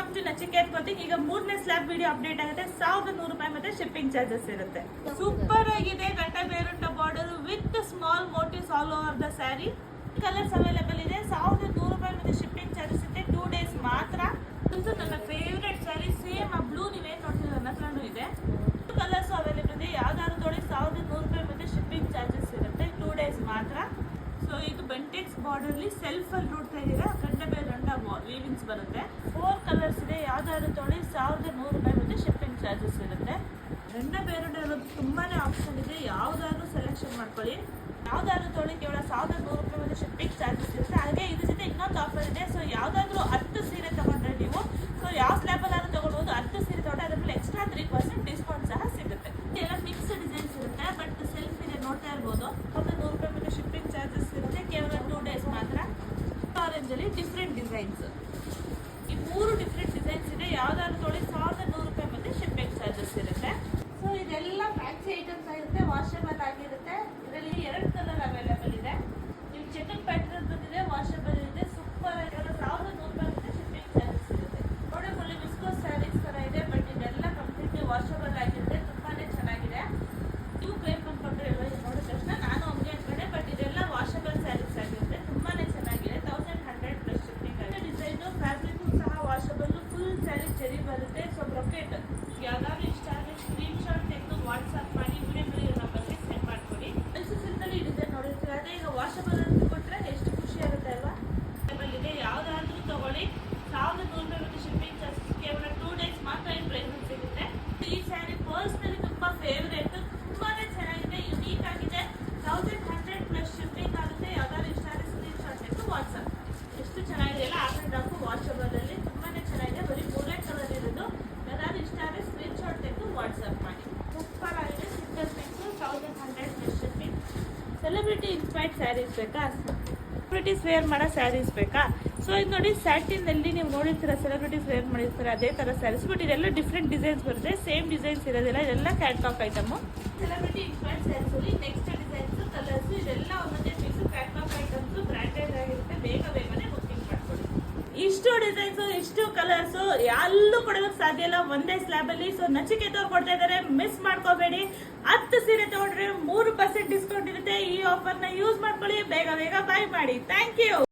Welcome to Nachiket ಕೋತಿಂಗ್. ಈಗ 3ನೇ slab video update ಆಗುತ್ತೆ. 1100 ರೂಪಾಯಿ ಮತ್ತೆ ಶಿಪ್ಪಿಂಗ್ ಚಾರ್ಜಸ್ ಇರುತ್ತೆ. ಸೂಪರ್ ಆಗಿದೆ ಗಂಟೆ ಬೇರುಂಟ border with small motifs all over the sari. Colours available ಇದೆ. 1100 ರೂಪಾಯಿ ಮತ್ತೆ ಶಿಪ್ಪಿಂಗ್ ಚಾರ್ಜಸ್ ಇದೆ. 2 ಡೇಸ್ ಮಾತ್ರ. ಇದು ನನ್ನ ಫೇವ್ರೆಟ್ ಸ್ಯಾರಿ, ಸೇಮ್ ಆ ಬ್ಲೂ ನೀವೇನು ನೋಡ್ತೀರ ನನ್ನ ಹತ್ರನೂ ಇದೆ. ಕಲರ್ಸ್ ಅವೈಲೇಬಲ್ ಇದೆ. ಯಾವ್ದಾದ್ರು ತೊಳಿ 1100 ರೂಪಾಯಿ ಮತ್ತೆ ಶಿಪ್ಪಿಂಗ್ ಚಾರ್ಜಸ್ ಇರುತ್ತೆ. 2 ಡೇಸ್ ಮಾತ್ರ. ಸೊ ಇದು ಬೆಂಟೆಕ್ಸ್ ಬಾರ್ಡರ್ಲಿ ಸೆಲ್ಫ್ ಅಲ್ಲಿ ನೋಡ್ತಾ ಇದ್ದೀರಾ, ಗಂಟೆ ಬೇರುಂಟ ವೀವಿಂಗ್ಸ್ ಬರುತ್ತೆ. 4 ಕಲರ್ಸ್ ಇದೆ. ಯಾವ್ದಾದ್ರು ತೊಳಿ 1100 ರೂಪಾಯಿ ಮತ್ತೆ ಶಿಪ್ಪಿಂಗ್ ಚಾರ್ಜಸ್ ಇರುತ್ತೆ. ಗಂಟೆ ಬೇರುಂಟ ತುಂಬಾನೇ ಆಪ್ಷನ್ ಇದೆ, ಯಾವ್ದಾದ್ರು ಸೆಲೆಕ್ಷನ್ ಮಾಡ್ಕೊಳ್ಳಿ. ಯಾವ್ದಾದ್ರು ತೊಳಿ ಕೇವಲ 1100 ರೂಪಾಯಿ ಮತ್ತೆ ಶಿಪ್ಪಿಂಗ್ ಚಾರ್ಜಸ್ ಇರುತ್ತೆ. ಹಾಗೆ ಇದ್ರ ಜೊತೆ ಇನ್ನೊಂದು ಆಫರ್ ಇದೆ. ಸೊ ಯಾವ್ದಾದ್ರು 10 ಸೀರೆ ತಗೊಂಡ್ರೆ ನೀವು, ಸೊ ಯಾವ ಸ್ಲ್ಯಾಬ್ ಅಲ್ಲಾದ್ರೂ ತಗೊಳ್ಬೋದು. 10 ಸೀರೆ ತಗೊಂಡ್ರೆ ಅದ್ರ ಮೇಲೆ ಎಕ್ಸ್ಟ್ರಾ 3% ಡಿಸ್ಕೌಂಟ್ ಸಹ ಸಿಗುತ್ತೆ. ಎಲ್ಲ ಮಿಕ್ಸ್ ಡಿಸೈನ್ಸ್ ಇರುತ್ತೆ, ಬಟ್ ಸೆಲ್ಫ್ ಇದೆ ನೋಡ್ತಾ ಇರ್ಬೋದು. 1100 ರೂಪಾಯಿ ಮತ್ತೆ ಶಿಪ್ಪಿಂಗ್ ಚಾರ್ಜಸ್ ಇರುತ್ತೆ. ಕೇವಲ 2 ಡೇಸ್ ಮಾತ್ರ. ಆರೆಂಜ್ ಅಲ್ಲಿ ಡಿಫ್ರೆಂಟ್ ಡಿಸೈನ್ಸ್, ಈ 3 ಡಿಫ್ರೆಂಟ್ ಡಿಸೈನ್ಸ್ ಇದೆ. ಯಾವ್ದಾದ್ರು ತೊಳಿ 1100 ರೂಪಾಯಿ ಮತ್ತೆ ಶಿಪ್ಪಿಂಗ್ ಚಾರ್ಜಸ್ ಇರುತ್ತೆ. ಸೊ ಇದೆಲ್ಲ ಫ್ಯಾನ್ಸಿ ಐಟಮ್ಸ್ ಆಗಿರುತ್ತೆ, ವಾಷಬಲ್ ಆಗಿರುತ್ತೆ. ಇದರಲ್ಲಿ 2 ಕಲರ್ ಅವೈಲೇಬಲ್ ಇದೆ. ನೀವು ಚೆಕನ್ ಪ್ಯಾಟರ್ನ್ ಬಂದಿದೆ, ವಾಷಬಲ್ ಇದೆ. ಸೂಪರ್ ಆಗಿ 1100 ರೂಪಾಯಿ ಮತ್ತೆ ಶಿಪ್ಪಿಂಗ್ ಚಾರ್ಜಸ್ ಇರುತ್ತೆ. ನೋಡಿ ಫುಲ್ ವಿಸ್ಕೋಸ್ ಸ್ಯಾರೀಸ್ ತರ ಇದೆ, ಬಟ್ ಇದೆಲ್ಲ ಕಂಪ್ಲೀಟ್ಲಿ ವಾಷಬಲ್ ಆಗಿರುತ್ತೆ. ತುಂಬಾನೇ ಚೆನ್ನಾಗಿದೆ. ನೀವು ಬೇಕು ಅನ್ಕೊಂಡ್ರೆ ನೋಡಿದ ತಕ್ಷಣ ನಾನು ಹಂಗೆ ಅನ್ಕೊಂಡೆ, ಬಟ್ ಇದೆಲ್ಲ ವಾಷಬಲ್ ಸ್ಯಾರೀಸ್ ಆಗಿರುತ್ತೆ. ತುಂಬಾನೇ ಚೆನ್ನಾಗಿದೆ. 1100 ಪ್ಲಸ್ ಶಿಪ್ಪಿಂಗ್ ಆಗಿದೆ. ಡಿಸೈನ್ ಫ್ಯಾಬ್ರಿಕ್ ಸಹ ವಾಷಬಲ್. ಫುಲ್ ಸ್ಯಾರಿ ಚೆರಿ ಬರುತ್ತೆ. ಸೊ ಬ್ರೊಕೆಟ್ ಯಾವ್ದಾದ್ರು ಇಷ್ಟ ಆದರೆ ಸ್ಕ್ರೀನ್ ಶಾಟ್ ತೆಗೆದು ವಾಟ್ಸ್ಆಪ್ ಮಾಡಿ ವಿಡಿಯೋ ನಂಬರ್ಗೆ ಸೆಂಡ್ ಮಾಡ್ಕೊಳ್ಳಿ. ಈ ಡಿಸೈನ್ ನೋಡಿರ್ತೀರ, ಅದೇ ಈಗ ವಾಷಬಲ್ ಅಂತ ಕೊಟ್ಟರೆ ಎಷ್ಟು ಖುಷಿ ಆಗುತ್ತೆ ಅಲ್ವಾ. ಇದೆ, ಯಾವ್ದಾದ್ರು ತಗೊಳ್ಳಿ. 1100 ರೂಪಾಯಿ ಮತ್ತೆ ಶಿಪ್ಪಿಂಗ್ ಚಾರ್ಜಸ್. ಕೇವಲ 2 ಡೇಸ್ ಮಾತ್ರ ಈ ಪ್ರೈಸ್ ಸಿಗುತ್ತೆ. ಈ ಸ್ಯಾರಿ ಪರ್ಸ್ನಲಿ ತುಂಬಾ ಫೇವರೇಟ್, ತುಂಬಾನೇ ಚೆನ್ನಾಗಿದೆ, ಯುನೀಕ್ ಆಗಿದೆ. 1100 ಪ್ಲಸ್ ಶಿಪ್ಪಿಂಗ್ ಆಗುತ್ತೆ. ಯಾವ್ದಾದ್ರು ಇಷ್ಟ ಆದರೆ ಸ್ಕ್ರೀನ್ ಶಾಟ್ ತೆಗೆದು ವಾಟ್ಸ್ಆಪ್. ಎಷ್ಟು ಚೆನ್ನಾಗಿದೆ ಅಲ್ಲ, ಆಫ್ ಅಂಡ್ ಆಫ್ ವಾಷಬಲ್ ಅಲ್ಲಿ ತುಂಬಾನೇ ಚೆನ್ನಾಗಿದೆ. ಬರೀ 3 ಕಲರ್ ಇರೋದು. ಯಾವ್ದಾದ್ರು ಇಷ್ಟ ಆದರೆ ಸ್ಕ್ರೀನ್ ಶಾಟ್ ತೆಗೆದು ವಾಟ್ಸ್ಆಪ್ ಮಾಡಿ. ಸೂಪರ್ ಆಗಿದೆ. Single piece 1100 plus shipping. Celebrity inspired saris ಬೇಕಾ, ಸೆಲೆಬ್ರಿಟೀಸ್ ವೇರ್ ಮಾಡೋ ಸ್ಯಾರೀಸ್ ಬೇಕಾ? ಸೊ ಇದು ನೋಡಿ, ಸ್ಯಾಟಿನ್ ಅಲ್ಲಿ ನೀವು ನೋಡಿರ್ತೀರ, ಸೆಲೆಬ್ರಿಟೀಸ್ ವೇರ್ ಮಾಡಿರ್ತಾರೆ ಅದೇ ತರ ಸ್ಯಾರೀಸ್, ಬಟ್ ಇದೆಲ್ಲ ಡಿಫ್ರೆಂಟ್ ಡಿಸೈನ್ಸ್ ಬರುತ್ತೆ. ಸೇಮ್ ಡಿಸೈನ್ಸ್ ಇರೋದಿಲ್ಲ. ಇದೆಲ್ಲ catalogue item. Celebrity inspired saris ಅಲ್ಲಿ ನೆಕ್ಸ್ಟ್ ಡಿಸೈನ್ಸ್, ಕಲರ್ಸ್ ಇದೆಲ್ಲ ಒಂದೊಂದೇ ಪೀಸ್ ಕ್ಯಾಟ್ಲಾಗ್ ಐಟಮ್ಸ್. ಬ್ರಾಂಡೆಡ್ ಆಗಿರುತ್ತೆ. ಬೇಗನೆ ಬುಕ್ಕಿಂಗ್ ಮಾಡ್ಕೊಳ್ಳಿ. ಇಷ್ಟು ಡಿಸೈನ್ಸ್, ಇಷ್ಟು ಕಲರ್ಸ್ ಎಲ್ಲೂ ಕೊಡೋದಕ್ಕೆ ಸಾಧ್ಯ ಇಲ್ಲ ಒಂದೇ ಸ್ಲ್ಯಾಬ್ ಅಲ್ಲಿ. ಸೊ ನಚಿಕೇತವ್ರು ಕೊಡ್ತಾ ಇದ್ದಾರೆ, ಮಿಸ್ ಮಾಡ್ಕೋಬೇಡಿ. 10 ಸೀರೆ ತಗೊಂಡ್ರೆ 3% ಡಿಸ್ಕೌಂಟ್ ಇರುತ್ತೆ. ಈ ಆಫರ್ ನ ಯೂಸ್ ಮಾಡ್ಕೊಳ್ಳಿ. ಬೇಗ ಬೈ ಮಾಡಿ. Thank you.